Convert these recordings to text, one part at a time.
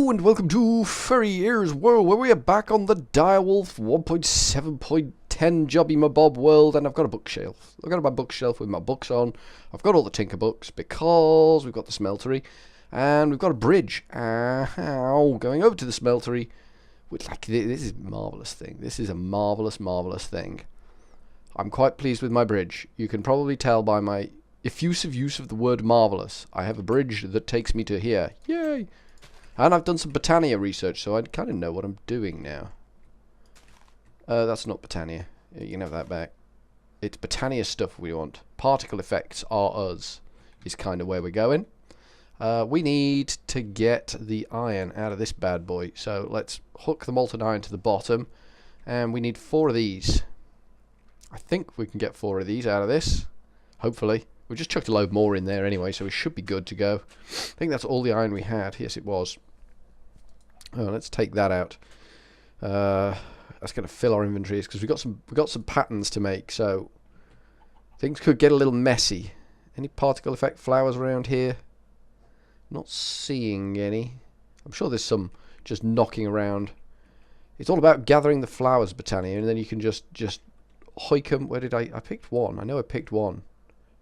Hello and welcome to Furry Ears World, where we are back on the Direwolf 1.7.10 Jobby Mabob world, and I've got a bookshelf. I've got my bookshelf with my books on. I've got all the Tinker books because we've got the smeltery, and we've got a bridge. Going over to the smeltery, which, like, this is a marvelous thing. This is a marvelous, marvelous thing. I'm quite pleased with my bridge. You can probably tell by my effusive use of the word marvelous. I have a bridge that takes me to here. Yay! And I've done some Botania research, so I kind of know what I'm doing now. That's not Botania. You can have that back. It's Botania stuff we want. Particle effects are us, is kind of where we're going. We need to get the iron out of this bad boy. So let's hook the molten iron to the bottom. And we need 4 of these. I think we can get 4 of these out of this. Hopefully. We just chucked a load more in there anyway, so we should be good to go. I think that's all the iron we had. Yes, it was. Oh, let's take that out. That's going to fill our inventories because we've got some patterns to make, so things could get a little messy. Any particle effect flowers around here? Not seeing any. I'm sure there's some just knocking around. It's all about gathering the flowers, Botania, and then you can just hoik them. Where did I picked one. I know I picked one.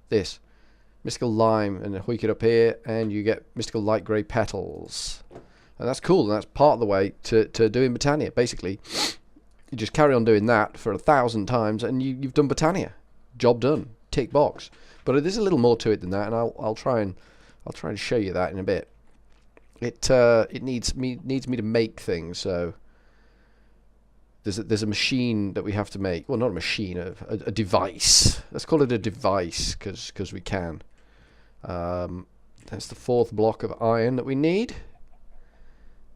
This mystical lime, and then hoik it up here, and you get mystical light grey petals, and that's cool. And that's part of the way to doing Botania. Basically, you just carry on doing that for 1,000 times, and you've done Botania. Job done. Tick box. But there's a little more to it than that, and I'll try and show you that in a bit. It needs me to make things. So there's a machine that we have to make. Well, not a machine, a device. Let's call it a device, because we can. That's the 4th block of iron that we need.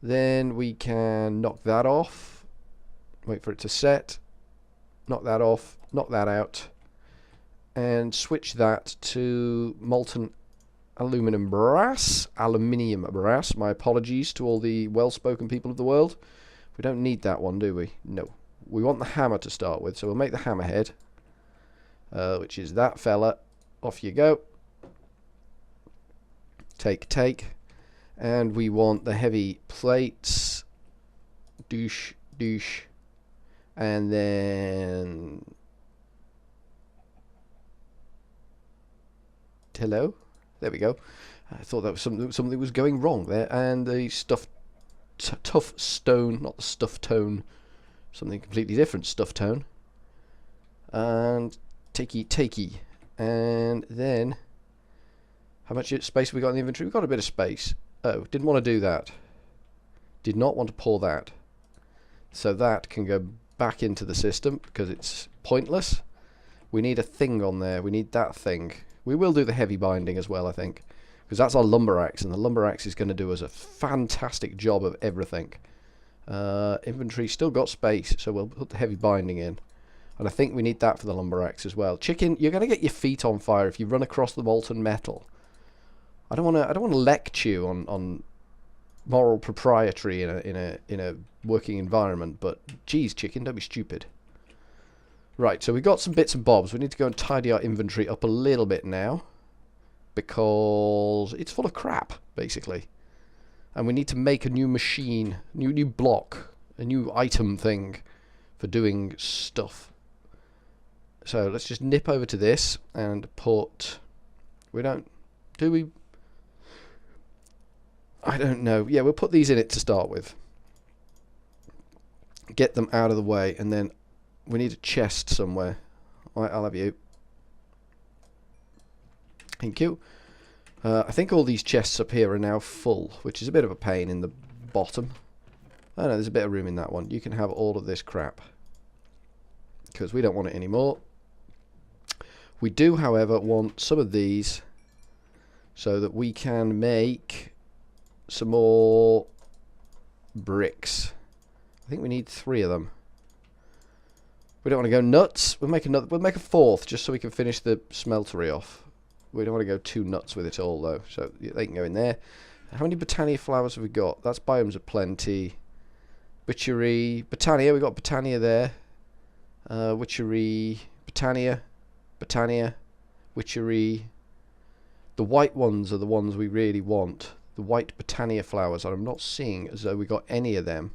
Then we can knock that off. Wait for it to set. Knock that off. Knock that out. And switch that to molten aluminium brass. My apologies to all the well-spoken people of the world. We don't need that one, do we? No. We want the hammer to start with, so we'll make the hammerhead, which is that fella. Off you go. Take. And we want the heavy plates. Douche. And then... Hello? There we go. I thought that was something was going wrong there. And the tough stone, not the stuff tone, something completely different, stuff tone. And takey. And then, how much space have we got in the inventory? We've got a bit of space. Oh, didn't want to do that. Did not want to pour that. So that can go back into the system because it's pointless. We need a thing on there. We need that thing. We will do the heavy binding as well, I think, because that's our lumber axe, and the lumber axe is going to do us a fantastic job of everything. Inventory still got space, so we'll put the heavy binding in. And I think we need that for the lumber axe as well. Chicken, you're going to get your feet on fire if you run across the molten metal. I don't want to lecture you on moral propriety in a working environment, but geez, chicken, don't be stupid. Right, so we've got some bits and bobs. We need to go and tidy our inventory up a little bit now, because it's full of crap, basically. And we need to make a new machine, new block, a new item thing for doing stuff. So let's just nip over to this and put... I don't know. Yeah, we'll put these in it to start with. Get them out of the way, and then we need a chest somewhere. Alright, I'll have you. Thank you. I think all these chests up here are now full, which is a bit of a pain in the bottom. Oh no, there's a bit of room in that one. You can have all of this crap, because we don't want it anymore. We do, however, want some of these so that we can make some more bricks. I think we need 3 of them. We don't want to go nuts. We'll make a 4th just so we can finish the smeltery off. We don't want to go too nuts with it all, though, so they can go in there. How many Botania flowers have we got? That's biomes of plenty. Witchery, Botania, we got Botania there. Witchery, Botania, Witchery. The white ones are the ones we really want. the white Botania flowers, and I'm not seeing as though we got any of them.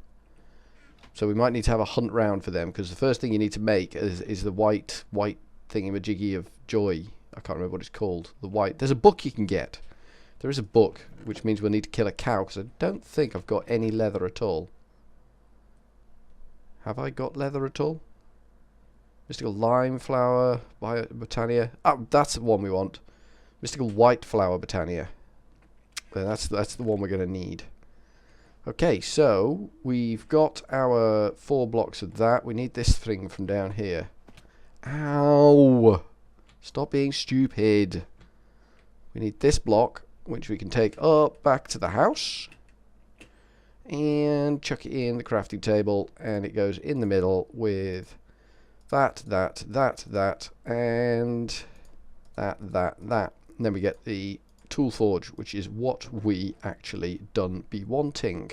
So we might need to have a hunt round for them, because the first thing you need to make is the white thingy-majiggy of joy. I can't remember what it's called. The white. There's a book you can get. There is a book, which means we'll need to kill a cow, because I don't think I've got any leather at all. Have I got leather at all? Mystical lime flower, Botania. Oh, that's the one we want. Mystical white flower Botania. That's the one we're going to need. Okay, so we've got our 4 blocks of that. We need this thing from down here. Ow! Stop being stupid. We need this block, which we can take up back to the house. And chuck it in the crafting table, and it goes in the middle with that, and that. And then we get the tool forge, which is what we actually done be wanting.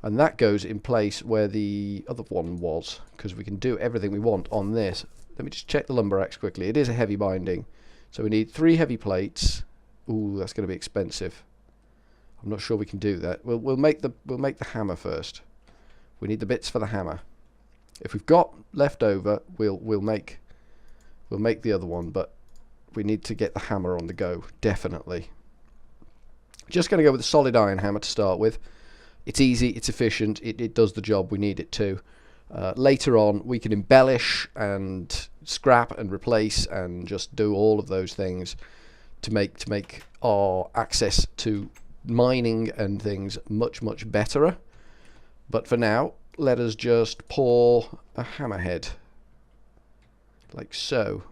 And that goes in place where the other one was, because we can do everything we want on this. Let me just check the lumber axe quickly. It is a heavy binding, so we need 3 heavy plates. Ooh, that's going to be expensive. I'm not sure we can do that. We'll make the hammer first. We need the bits for the hammer. If we've got left over, we'll make the other one, but we need to get the hammer on the go, definitely. Just going to go with a solid iron hammer to start with. It's easy, it's efficient, it does the job we need it to. Later on, we can embellish and scrap and replace and just do all of those things to make our access to mining and things much better. But for now, let us just pour a hammerhead like so.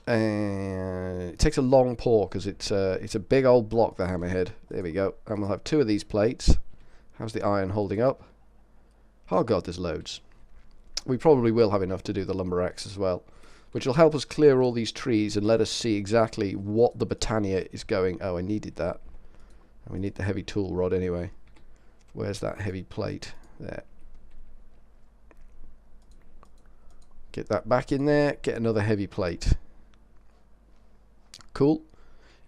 And it takes a long pour because it's a big old block, the hammerhead. There we go. And we'll have 2 of these plates. How's the iron holding up? Oh god, there's loads. We probably will have enough to do the lumber axe as well, which will help us clear all these trees and let us see exactly what the Botania is going. Oh, I needed that. And we need the heavy tool rod anyway. Where's that heavy plate? There. Get that back in there. Get another heavy plate. Cool.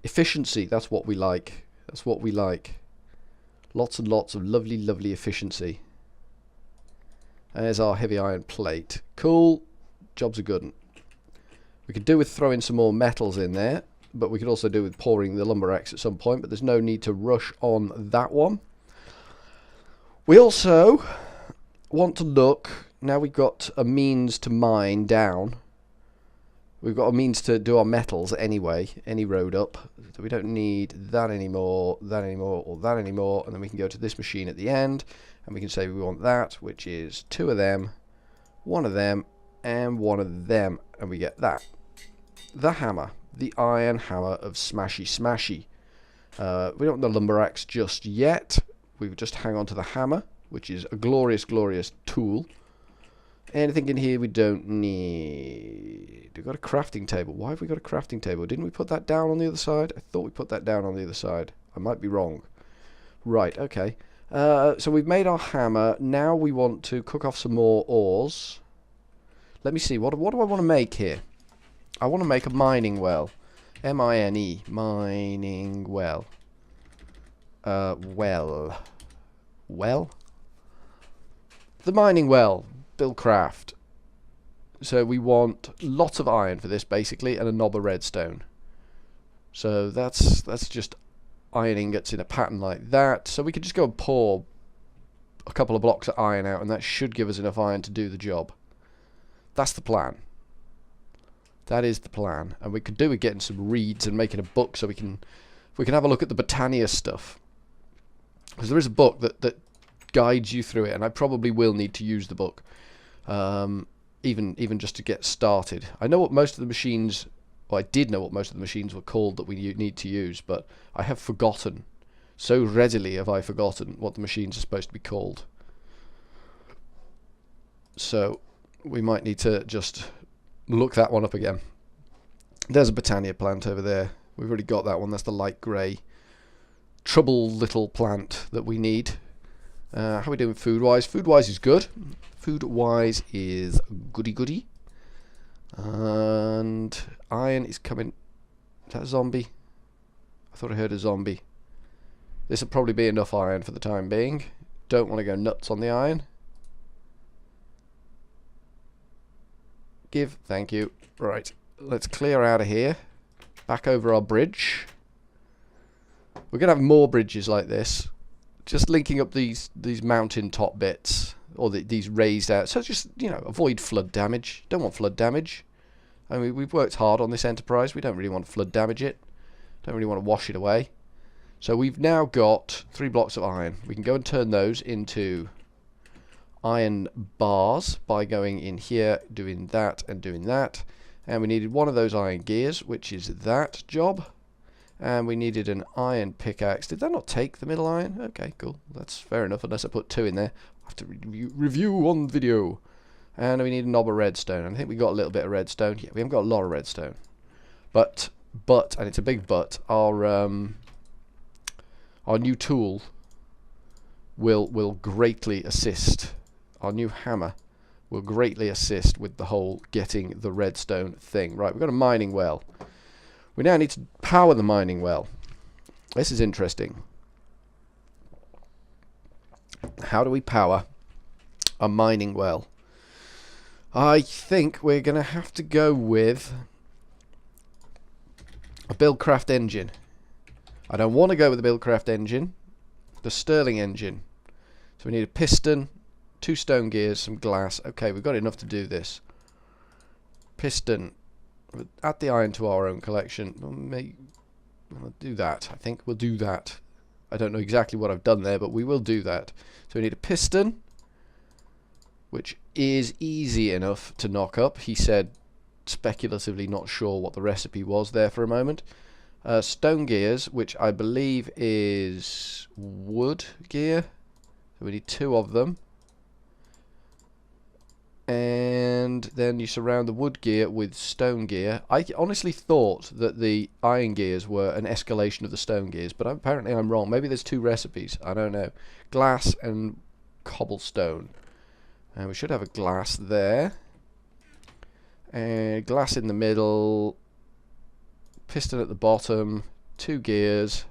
Efficiency, that's what we like. That's what we like. Lots and lots of lovely efficiency. There's our heavy iron plate. Cool. Job's a good one. We could do with throwing some more metals in there, but we could also do with pouring the lumber axe at some point, but there's no need to rush on that one. We also want to look, now we've got a means to mine down. We've got a means to do our metals anyway, any road up. So we don't need that anymore, or that anymore. And then we can go to this machine at the end, and we can say we want that, which is 2 of them, 1 of them, and 1 of them. And we get that. The hammer. The iron hammer of smashy smashy. We don't want the lumber axe just yet. We just hang on to the hammer, which is a glorious tool. Anything in here we don't need. We've got a crafting table. Why have we got a crafting table? Didn't we put that down on the other side? I thought we put that down on the other side. I might be wrong. Right, okay. So we've made our hammer. Now we want to cook off some more ores. Let me see. What do I want to make here? I want to make a mining well. M-I-N-E. Mining well. Well? The mining well. Bill Craft. So we want lots of iron for this basically, and a knob of redstone. So that's just iron ingots in a pattern like that. So we could just go and pour a couple of blocks of iron out, and that should give us enough iron to do the job. That's the plan. That is the plan. And we could do with getting some reeds and making a book so we can have a look at the Botania stuff. Because there is a book that guides you through it, and I probably will need to use the book. Even just to get started. I know what most of the machines, well, I did know what most of the machines were called that we need to use, but I have forgotten. So readily have I forgotten what the machines are supposed to be called. So we might need to just look that one up again. There's a Botania plant over there. We've already got that one. That's the light grey trouble little plant that we need. How are we doing food-wise? Food-wise is good. Food-wise is goody-goody. And iron is coming. Is that a zombie? I thought I heard a zombie. This will probably be enough iron for the time being. Don't want to go nuts on the iron. Give, thank you. Right, let's clear out of here. Back over our bridge. We're going to have more bridges like this. Just linking up these mountain top bits. Or these raised out. So just, you know, avoid flood damage. Don't want flood damage. I mean, we've worked hard on this enterprise. We don't really want to flood damage it. Don't really want to wash it away. So we've now got 3 blocks of iron. We can go and turn those into iron bars by going in here, doing that and doing that. And we needed one of those iron gears, which is that job. And we needed an iron pickaxe. Did that not take the middle iron? Okay, cool. That's fair enough, unless I put 2 in there. I have to review on video. And we need a knob of redstone. I think we got a little bit of redstone. Yeah, we haven't got a lot of redstone. But, and it's a big but, our new tool will greatly assist. Our new hammer will greatly assist with the whole getting the redstone thing. Right, we've got a mining well. We now need to power the mining well. This is interesting. How do we power a mining well? I think we're going to have to go with a Buildcraft engine. I don't want to go with the Buildcraft engine. The Stirling engine. So we need a piston, 2 stone gears, some glass. Okay, we've got enough to do this. Piston. Add the iron to our own collection. We'll do that. I think we'll do that. I don't know exactly what I've done there, but we will do that. So we need a piston, which is easy enough to knock up. He said, speculatively not sure what the recipe was there for a moment. Stone gears, which I believe is wood gear. So we need 2 of them. And then you surround the wood gear with stone gear. I honestly thought that the iron gears were an escalation of the stone gears, but apparently I'm wrong. Maybe there's 2 recipes. I don't know. Glass and cobblestone. And we should have a glass there. And glass in the middle. Piston at the bottom. 2 gears.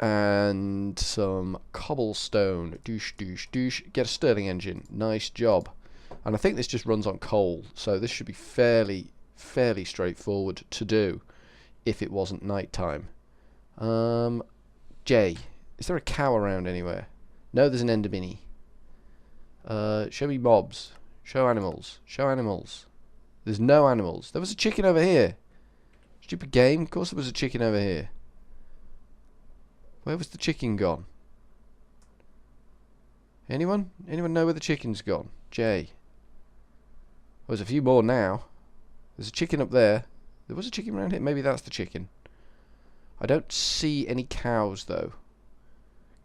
And some cobblestone. Douche, douche, douche. Get a Stirling engine. Nice job. And I think this just runs on coal. So this should be fairly straightforward to do if it wasn't night time. Jay. Is there a cow around anywhere? No, there's an ender mini. Show me mobs. Show animals. Show animals. There's no animals. There was a chicken over here. Stupid game. Of course there was a chicken over here. Where was the chicken gone? Anyone? Anyone know where the chicken's gone? Jay. Oh, there's a few more now. There's a chicken up there. There was a chicken around here. Maybe that's the chicken. I don't see any cows though.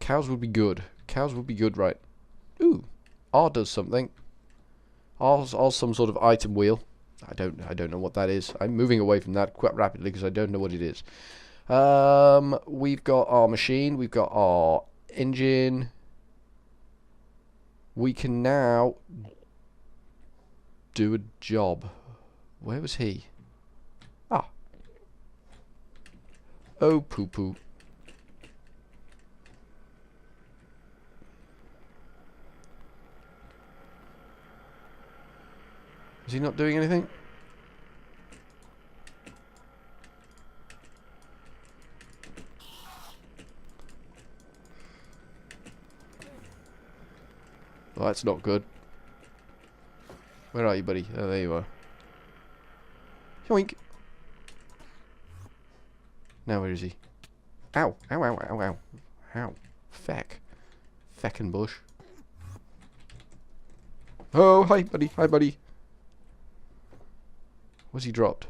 Cows would be good. Cows would be good, right? Ooh. R does something. R's some sort of item wheel. I don't know what that is. I'm moving away from that quite rapidly because I don't know what it is. We've got our machine. We've got our engine. We can now do a job. Where was he? Ah. Oh, poo-poo. Is he not doing anything? Well, that's not good. Where are you, buddy? Oh, there you are. Yoink! Now where is he? Ow! Ow, ow, ow, ow. Ow. Feck. Feckin' bush. Oh, hi, buddy. Hi, buddy. What's he dropped?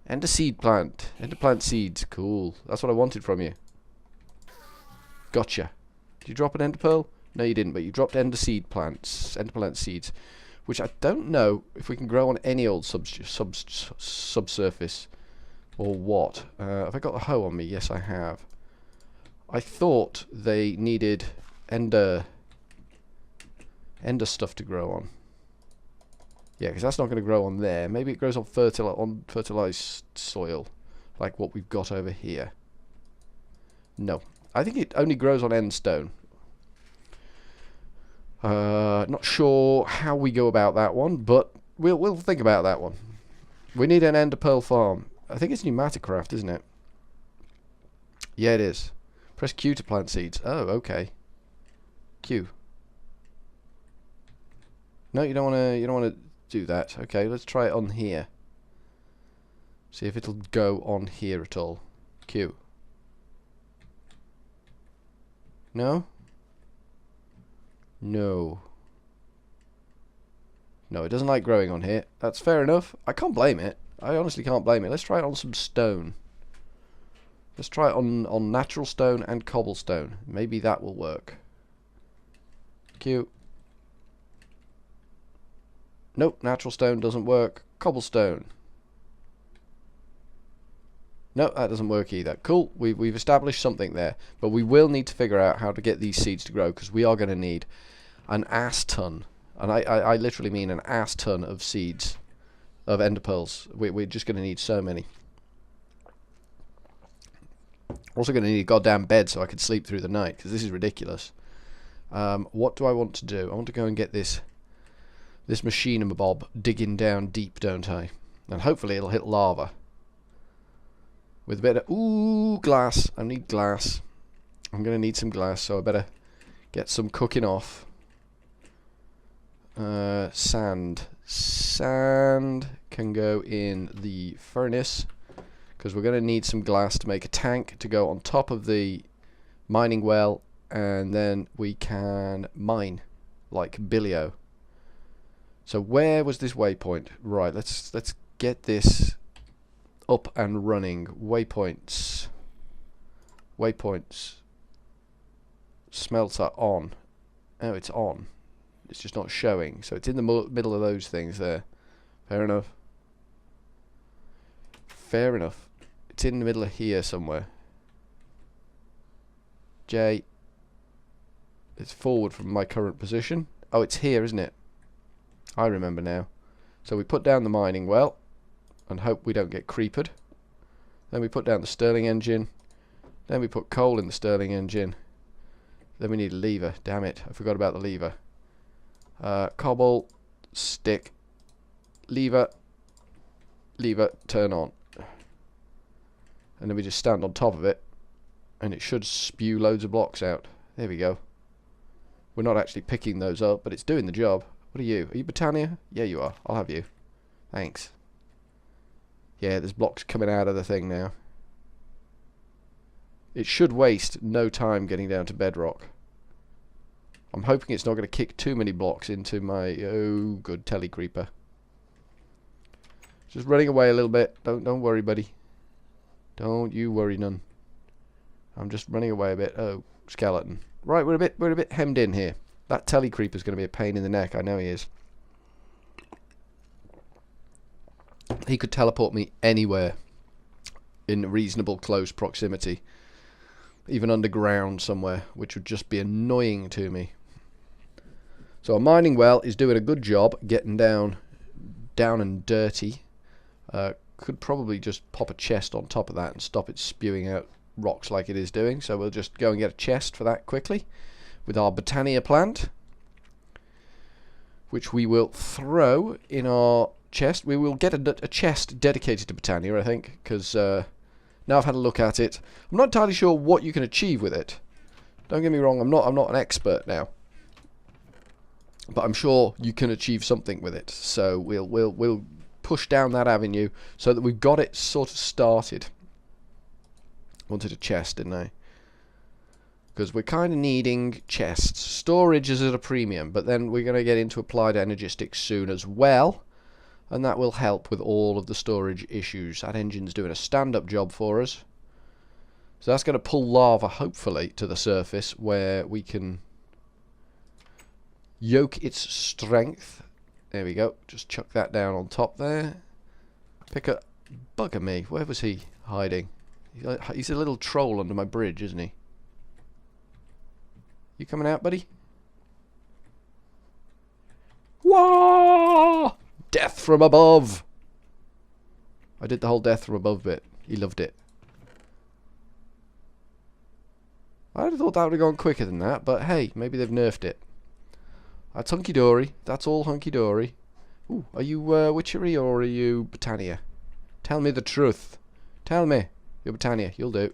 Ender seed plant. Ender plant seeds. Cool. That's what I wanted from you. Gotcha. Did you drop an ender pearl? No, you didn't, but you dropped ender seed plants. Ender plant seeds. Which I don't know if we can grow on any old subsurface. Or what. Have I got the hoe on me? Yes, I have. I thought they needed ender stuff to grow on. Yeah, because that's not going to grow on there. Maybe it grows on fertilized soil, like what we've got over here. No, I think it only grows on end stone. Not sure how we go about that one, but we'll think about that one. We need an ender pearl farm. I think it's pneumaticraft, isn't it? Yeah, it is. Press Q to plant seeds. Oh, okay. Q. No, you don't want to. You don't want to do that. Okay, let's try it on here. See if it'll go on here at all. Q. No. No. No, it doesn't like growing on here. That's fair enough. I can't blame it. I honestly can't blame it. Let's try it on some stone. Let's try it on natural stone and cobblestone. Maybe that will work. Q. Nope, natural stone doesn't work. Cobblestone. No, that doesn't work either. Cool, we've established something there. But we will need to figure out how to get these seeds to grow, because we are going to need an ass ton. And I literally mean an ass ton of seeds. Of ender pearls. We're just going to need so many. Also going to need a goddamn bed so I can sleep through the night, because this is ridiculous. What do I want to do? I want to go and get this machine-a-bob digging down deep, don't I? And hopefully it'll hit lava. With a bit of... Ooh, glass. I need glass. I'm going to need some glass, so I better get some cooking off. Sand. Sand can go in the furnace, because we're going to need some glass to make a tank to go on top of the mining well, and then we can mine like Billio. So where was this waypoint? Right, let's get this up and running. Waypoints. Waypoints. Smelter on. Oh, it's on. It's just not showing. So it's in the middle of those things there. Fair enough. Fair enough. It's in the middle of here somewhere. J. It's forward from my current position. Oh, it's here, isn't it? I remember now. So we put down the mining well and hope we don't get creepered. Then we put down the Stirling engine. Then we put coal in the Stirling engine. Then we need a lever. Damn it, I forgot about the lever. Cobble, stick, lever, lever, turn on. And then we just stand on top of it and it should spew loads of blocks out. There we go. We're not actually picking those up, but it's doing the job. What are you? Are you Britannia? Yeah, you are. I'll have you. Thanks. Yeah, there's blocks coming out of the thing now. It should waste no time getting down to bedrock. I'm hoping it's not going to kick too many blocks into my... Oh, good telly creeper. Just running away a little bit. Don't worry, buddy. Don't you worry none. I'm just running away a bit. Oh, skeleton. Right, we're a bit hemmed in here. That telly creeper's going to be a pain in the neck. I know he is. He could teleport me anywhere in reasonable close proximity. Even underground somewhere, which would just be annoying to me. So a mining well is doing a good job getting down and dirty. Could probably just pop a chest on top of that and stop it spewing out rocks like it is doing. So we'll just go and get a chest for that quickly with our Britannia plant, which we will throw in our chest. We will get a chest dedicated to Britannia, I think, because now I've had a look at it. I'm not entirely sure what you can achieve with it. Don't get me wrong, I'm not an expert now, but I'm sure you can achieve something with it. So we'll push down that avenue so that we've got it sort of started. Wanted a chest, didn't I? Because we're kind of needing chests. Storage is at a premium, but then we're going to get into applied energistics soon as well, and that will help with all of the storage issues. That engine's doing a stand-up job for us. So that's going to pull lava, hopefully, to the surface where we can yoke its strength. There we go. Just chuck that down on top there. Pick up... Bugger me. Where was he hiding? He's a little troll under my bridge, isn't he? You coming out, buddy? Whoa! Death from above! I did the whole death from above bit. He loved it. I'd have thought that would have gone quicker than that, but hey, maybe they've nerfed it. That's hunky-dory. That's all hunky-dory. Ooh, are you Witchery or are you Britannia? Tell me the truth. Tell me. You're Britannia. You'll do.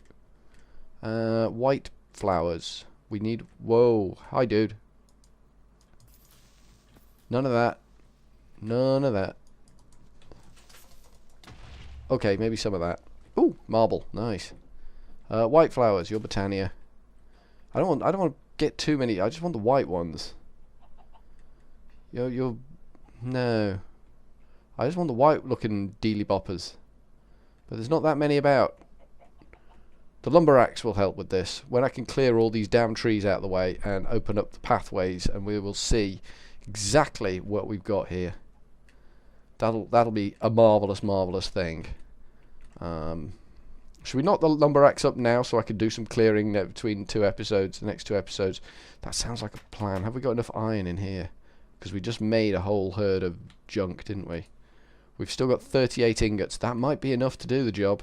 White flowers. We need... Whoa. Hi, dude. None of that. None of that. Okay, maybe some of that. Ooh, marble. Nice. White flowers. You're Britannia. I don't want to get too many. I just want the white ones. You're no. I just want the white looking dealy boppers. But there's not that many about. The lumber axe will help with this. When I can clear all these damn trees out of the way and open up the pathways, and we will see exactly what we've got here. That'll be a marvelous thing. Should we knock the lumber axe up now so I can do some clearing between two episodes, the next two episodes? That sounds like a plan. Have we got enough iron in here? Because we just made a whole herd of junk, didn't we? We've still got 38 ingots. That might be enough to do the job.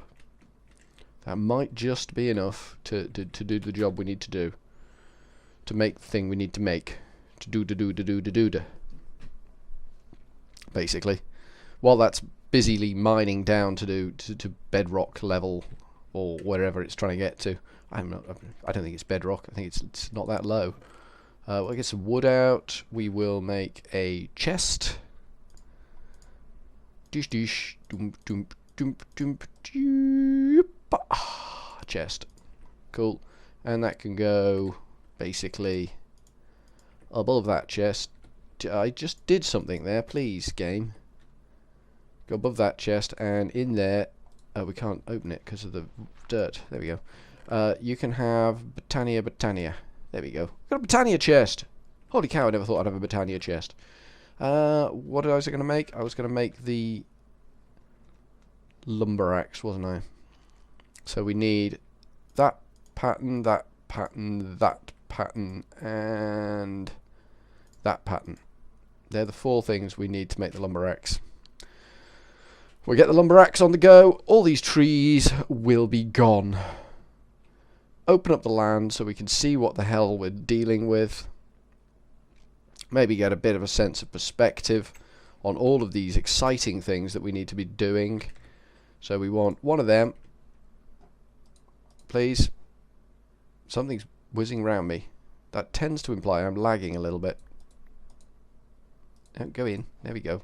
That might just be enough to do the job we need to do. To make the thing we need to make. To do. Basically. While that's busily mining down to bedrock level or wherever it's trying to get to. I don't think it's bedrock. I think it's not that low. We'll get some wood out. We will make a chest. Dish. Chest. Cool. And that can go basically above that chest. I just did something there, please, game. Go above that chest, and in there, we can't open it because of the dirt. There we go. You can have Britannia. There we go. Got a Britannia chest. Holy cow! I never thought I'd have a Britannia chest. What was I going to make? I was going to make the lumber axe, wasn't I? So we need that pattern, that pattern, that pattern, and that pattern. They're the four things we need to make the lumber axe. We get the lumber axe on the go. All these trees will be gone. Open up the land so we can see what the hell we're dealing with. Maybe get a bit of a sense of perspective on all of these exciting things that we need to be doing. So we want one of them. Please. Something's whizzing around me. That tends to imply I'm lagging a little bit. Don't go in. There we go.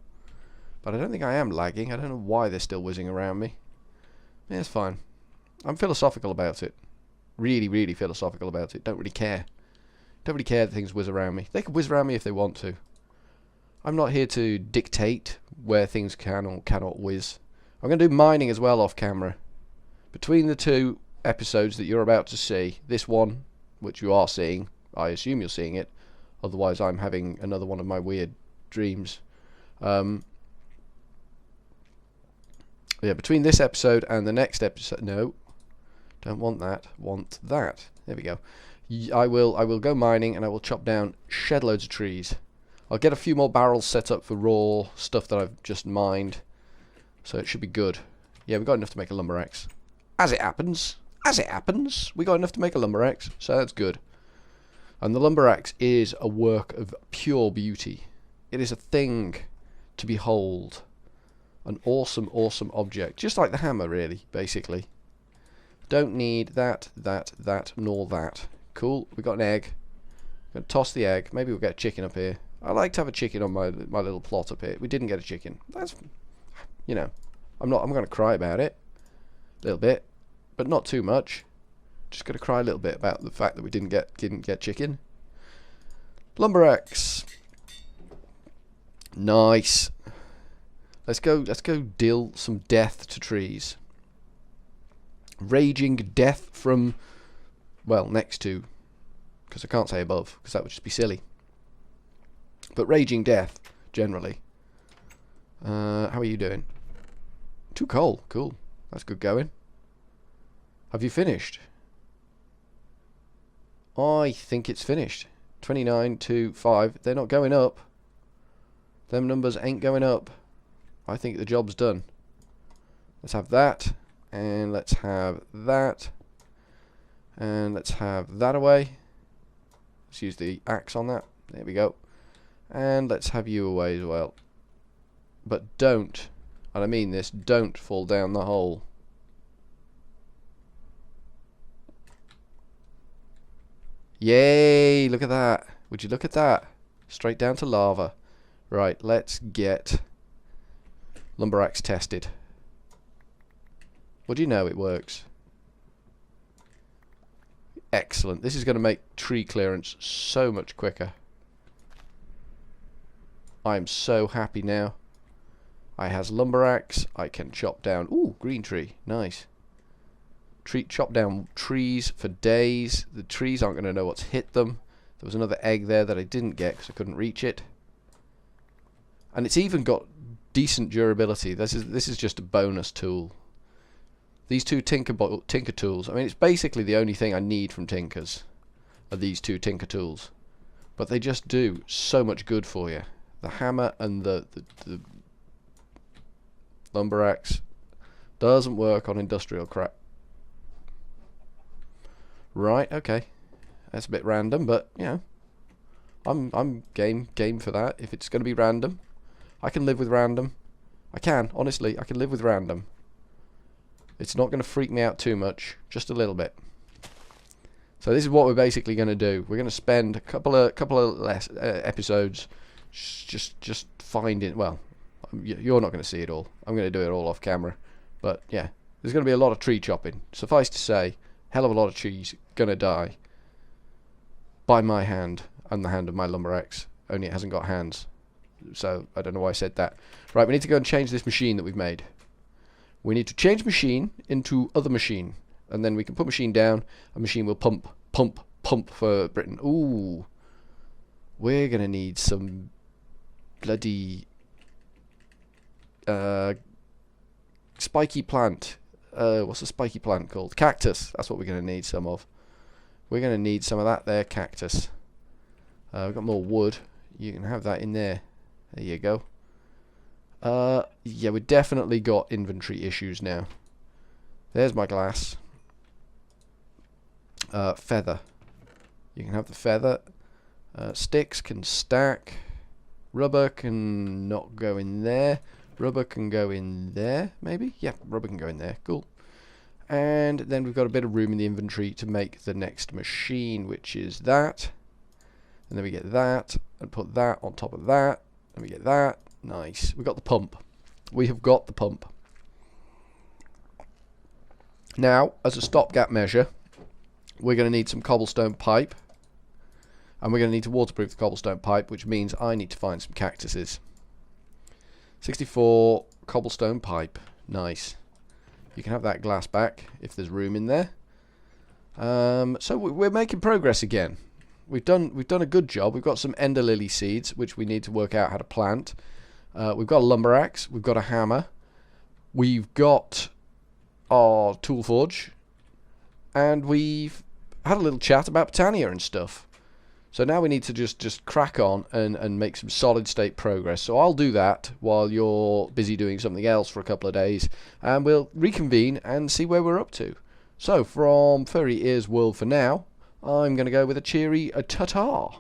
But I don't think I am lagging. I don't know why they're still whizzing around me. Yeah, it's fine. I'm philosophical about it. Really philosophical about it. Don't really care. Don't really care that things whiz around me. They can whiz around me if they want to. I'm not here to dictate where things can or cannot whiz. I'm going to do mining as well off camera. Between the two episodes that you're about to see, this one, which you are seeing, I assume you're seeing it, otherwise I'm having another one of my weird dreams. Yeah, between this episode and the next episode, no, don't want that, want that. There we go. I will go mining and I will chop down shed loads of trees. I'll get a few more barrels set up for raw stuff that I've just mined, so it should be good. Yeah, we've got enough to make a lumber axe. As it happens, we got enough to make a lumber axe, so that's good. And the lumber axe is a work of pure beauty. It is a thing to behold. An awesome object. Just like the hammer, really, basically. Don't need that, nor that. Cool, we got an egg. Gonna toss the egg. Maybe we'll get a chicken up here. I like to have a chicken on my little plot up here. We didn't get a chicken. That's, you know, I'm gonna cry about it. A little bit. But not too much. Just gonna cry a little bit about the fact that we didn't get chicken. Lumber axe. Nice. Let's go deal some death to trees. Raging death from, well, next to, because I can't say above, because that would just be silly. But raging death, generally. How are you doing? Too cold. Cool. That's good going. Have you finished? I think it's finished. 29 to 5. They're not going up. Them numbers ain't going up. I think the job's done. Let's have that, and let's have that, and let's have that away. Let's use the axe on that. There we go. And let's have you away as well. But don't, and I mean this, don't fall down the hole. Yay, look at that. Would you look at that? Straight down to lava. Right, let's get lumber axe tested. What do you know, it works. Excellent. This is going to make tree clearance so much quicker. I'm so happy now. I has lumber axe. I can chop down. Ooh, green tree. Nice. Chop down trees for days. The trees aren't going to know what's hit them. There was another egg there that I didn't get because I couldn't reach it. And it's even got decent durability. This is just a bonus tool. These two tinker tools, I mean, it's basically the only thing I need from tinkers are these two tinker tools. But they just do so much good for you. The hammer and the lumber axe doesn't work on industrial crap. Right, okay. That's a bit random, but you know, I'm game for that. If it's going to be random, I can live with random. I can, honestly, I can live with random. It's not going to freak me out too much, just a little bit. So this is what we're basically going to do. We're going to spend a couple of less episodes just finding. Well, you're not going to see it all. I'm going to do it all off camera. But yeah, there's going to be a lot of tree chopping. Suffice to say, hell of a lot of trees going to die by my hand and the hand of my lumber axe. Only it hasn't got hands. So I don't know why I said that. Right, we need to go and change this machine that we've made. We need to change machine into other machine, and then we can put machine down, and machine will pump for Britain. Ooh, we're gonna need some bloody spiky plant. What's a spiky plant called? Cactus. That's what we're gonna need some of. We're gonna need some of that there, cactus. We've got more wood. You can have that in there. There you go. Yeah, we definitely got inventory issues now. There's my glass. Feather. You can have the feather. Sticks can stack. Rubber can not go in there. Rubber can go in there, maybe? Yeah, rubber can go in there. Cool. And then we've got a bit of room in the inventory to make the next machine, which is that. And then we get that, and put that on top of that. And we get that. Nice. We got the pump. We have got the pump. Now, as a stopgap measure, we're going to need some cobblestone pipe. And we're going to need to waterproof the cobblestone pipe, which means I need to find some cactuses. 64 cobblestone pipe. Nice. You can have that glass back if there's room in there. So we're making progress again. We've done a good job. We've got some ender lily seeds, which we need to work out how to plant. We've got a lumber axe. We've got a hammer. We've got our tool forge, and we've had a little chat about Britannia and stuff. So now we need to just crack on and make some solid state progress. So I'll do that while you're busy doing something else for a couple of days, and we'll reconvene and see where we're up to. So from Furry Ears World for now, I'm going to go with a cheery ta-ta.